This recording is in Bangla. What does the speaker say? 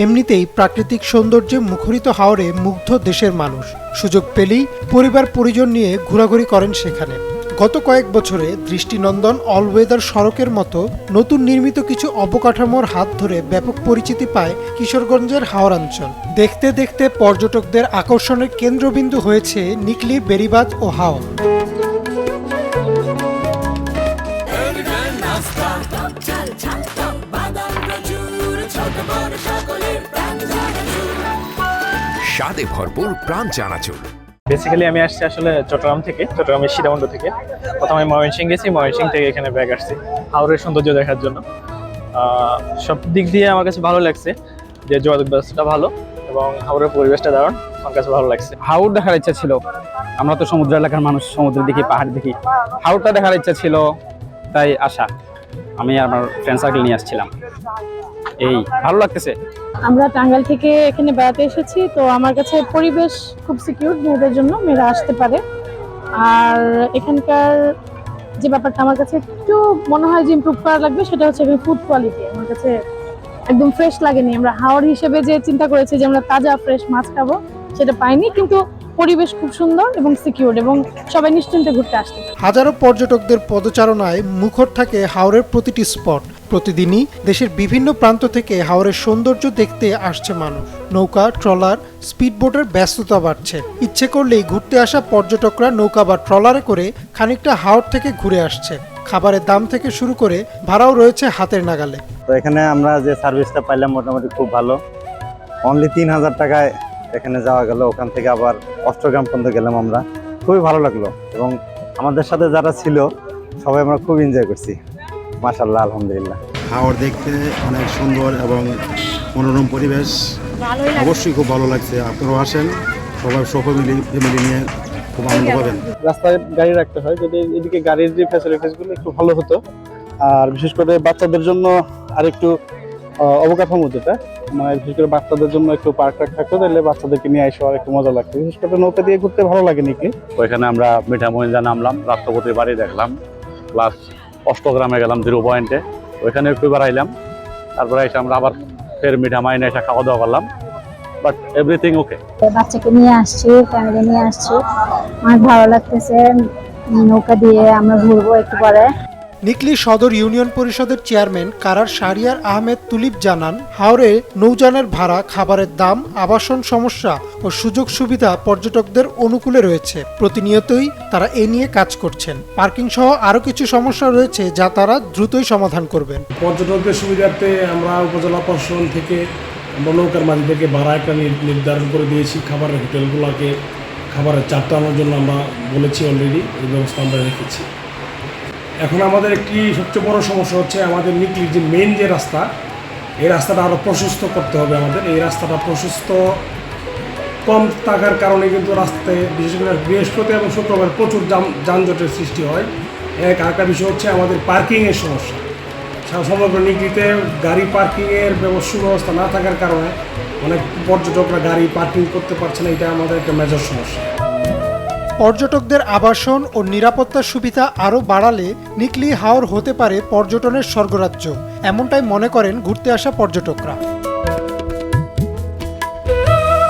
এমনিতেই প্রাকৃতিক সৌন্দর্যে মুখরিত হাওরে মুগ্ধ দেশের মানুষ। সুযোগ পেলেই পরিবার পরিজন নিয়ে ঘোরাঘুরি করেন সেখানে। গত কয়েক বছরে দৃষ্টিনন্দন অলওয়েদার সড়কের মতো নতুন নির্মিত কিছু অবকাঠামোর হাত ধরে ব্যাপক পরিচিতি পায় কিশোরগঞ্জের হাওরাঞ্চল। দেখতে দেখতে পর্যটকদের আকর্ষণের কেন্দ্রবিন্দু হয়েছে নিকলি, বেড়িবাঁধ ও হাওর। স্বাদে ভরপুর প্রাণ চানাচুর। বেসিক্যালি আমি আসছি আসলে চট্টগ্রামের সীতাকুণ্ড থেকে। প্রথমে ময়মনসিংহ গেছি, ময়মনসিংহ থেকে এখানে ব্যাক আসছি হাওরের সৌন্দর্য দেখার জন্য। সব দিক দিয়ে আমার কাছে ভালো লাগছে, যে যোগাযোগ ব্যবস্থাটা ভালো এবং হাওরের পরিবেশটা দারুণ, আমার কাছে ভালো লাগছে। হাওর দেখার ইচ্ছা ছিল, আমরা তো সমুদ্র এলাকার মানুষ, সমুদ্র দেখি, পাহাড় দেখি, হাওরটা দেখার ইচ্ছা ছিল, তাই আসা। আমি আর আমার ফ্রেন্ড সার্কেল নিয়ে আসছিলাম, এই ভালো লাগতেছে। আমরা টাঙ্গাইল থেকে এখানে বেড়াতে এসেছি, তো আমার কাছে পরিবেশ খুব সিকিউর, মেয়েদের জন্য, মেয়েরা আসতে পারে। আর এখানকার যে ব্যাপারটা আমার কাছে একটু মনে হয় যে ইমপ্রুভ করা লাগবে, সেটা হচ্ছে ফুড কোয়ালিটি। আমার কাছে একদম ফ্রেশ লাগেনি। আমরা হাওর হিসেবে যে চিন্তা করেছি যে আমরা তাজা ফ্রেশ মাছ খাবো, সেটা পাইনি। কিন্তু পরিবেশ খুব সুন্দর এবং সিকিউর, এবং সবাই নিশ্চিন্তে ঘুরতে আসতে। হাজারো পর্যটকদের পদচারণায় মুখর থাকে হাওরের প্রতিটি স্পট। প্রতিদিনই দেশের বিভিন্ন প্রান্ত থেকে হাওরের সৌন্দর্য দেখতে আসছে মানুষ। নৌকা, ট্রলার, স্পিডবোটের ব্যস্ততা বাড়ছে। ইচ্ছে করলেই ঘুরতে আসা পর্যটকরা নৌকা বা ট্রলারে করে খানিকটা হাওর থেকে ঘুরে আসছে। খাবারের দাম থেকে শুরু করে ভাড়াও রয়েছে হাতের নাগালে। তো এখানে আমরা যে সার্ভিসটা পাইলাম মোটামুটি খুব ভালো। অনলি ৩,০০০ টাকায় এখানে যাওয়া গেল। ওখান থেকে আবার অষ্টগ্রাম পর্যন্ত গেলাম আমরা, খুবই ভালো লাগলো। এবং আমাদের সাথে যারা ছিল সবাই আমরা খুব এনজয় করছি, মাশাআল্লাহ, আলহামদুলিল্লাহ। হাওর দেখতে অনেক সুন্দর এবং মনোরম পরিবেশ, অবশ্যই খুব ভালো লাগছে। আপনারাও আসেন, সবাই ফ্যামিলি নিয়ে খুব আনন্দ পাবেন। রাস্তায় গাড়ি রাখতে হয়, যদি এদিকে গাড়ির যে ফ্যাসিলিটিসগুলো একটু ভালো হতো, আর বিশেষ করে বাচ্চাদের জন্য আরেকটু অবকাঠামো যেটা, মানে বিশেষ করে বাচ্চাদের জন্য একটু পার্ক থাকতো, তাহলে বাচ্চাদেরকে নিয়ে আসা আর একটু মজা লাগতো। বিশেষ করে নৌকা দিয়ে ঘুরতে ভালো লাগে নিকলি। ওইখানে আমরা মিঠামইনজা নামলাম, রাষ্ট্রপতির বাড়ি দেখলাম, প্লাস অষ্টগ্রামে গেলাম 0 পয়েন্টে, ওইখানে একটু বেড়াইলাম। তারপরে এসে আমরা আবার ফের মিঠামইনে এসে খাওয়া দাওয়া করলাম। But everything okay. বাচ্চাকে নিয়ে আসছি, ফ্যামিলি নিয়ে আসছি, অনেক ভালো লাগতেছে। নৌকা দিয়ে আমরা ঘুরবো একটু পরে। নিকলি সদর ইউনিয়ন পরিষদের চেয়ারম্যান কারার শাহরিয়ার আহমেদ তুলিপ জানান, হাওরে নৌযানের ভাড়া, খাবারের দাম, আবাসন সমস্যা ও সুযোগ সুবিধা পর্যটকদের অনুকূলে রয়েছে। প্রতিনিয়তই তারা এ নিয়ে কাজ করছেন। পার্কিং সহ আরও কিছু সমস্যা রয়েছে যা তারা দ্রুতই সমাধান করবেন। পর্যটকদের সুবিধার্থে আমরা উপজেলা প্রশাসন থেকে নৌকার মাঝিদেরকে ভাড়া একটা নির্ধারণ করে দিয়েছি। খাবারের হোটেলগুলোকে খাবারের চাপটা আনার জন্য আমরা বলেছি, অলরেডি এই ব্যবস্থা আমরা রেখেছি। এখন আমাদের একটি সবচেয়ে বড় সমস্যা হচ্ছে আমাদের নিকলির যে মেন যে রাস্তা, এই রাস্তাটা আরও প্রশস্ত করতে হবে আমাদের। এই রাস্তাটা প্রশস্ত কম থাকার কারণে কিন্তু রাস্তায় বিশেষ করে বৃহস্পতি এবং শুক্রবার প্রচুর যানজটের সৃষ্টি হয়। আরেকটা বিষয় হচ্ছে আমাদের পার্কিংয়ের সমস্যা। সমগ্র নিকলিতে গাড়ি পার্কিংয়ের সুব্যবস্থা না থাকার কারণে অনেক পর্যটকরা গাড়ি পার্কিং করতে পারছে না, এটা আমাদের একটা মেজর সমস্যা। পর্যটকদের আবাসন ও নিরাপত্তার সুবিধা আরও বাড়ালে নিকলি হাওর হতে পারে পর্যটনের স্বর্গরাজ্য, এমনটাই মনে করেন ঘুরতে আসা পর্যটকরা।